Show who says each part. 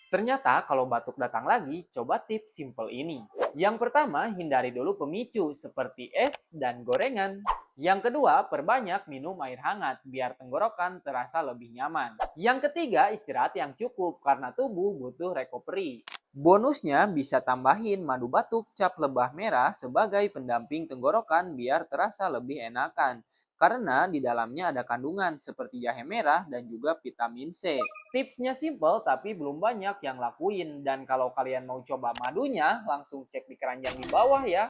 Speaker 1: Ternyata kalau batuk datang lagi, coba tips simple ini. Yang pertama, hindari dulu pemicu seperti es dan gorengan. Yang kedua, perbanyak minum air hangat biar tenggorokan terasa lebih nyaman. Yang ketiga, istirahat yang cukup karena tubuh butuh recovery. Bonusnya bisa tambahin madu batuk cap lebah merah sebagai pendamping tenggorokan biar terasa lebih enakan. Karena di dalamnya ada kandungan seperti jahe merah dan juga vitamin C. Tipsnya simple tapi belum banyak yang lakuin. Dan kalau kalian mau coba madunya, langsung cek di keranjang di bawah ya.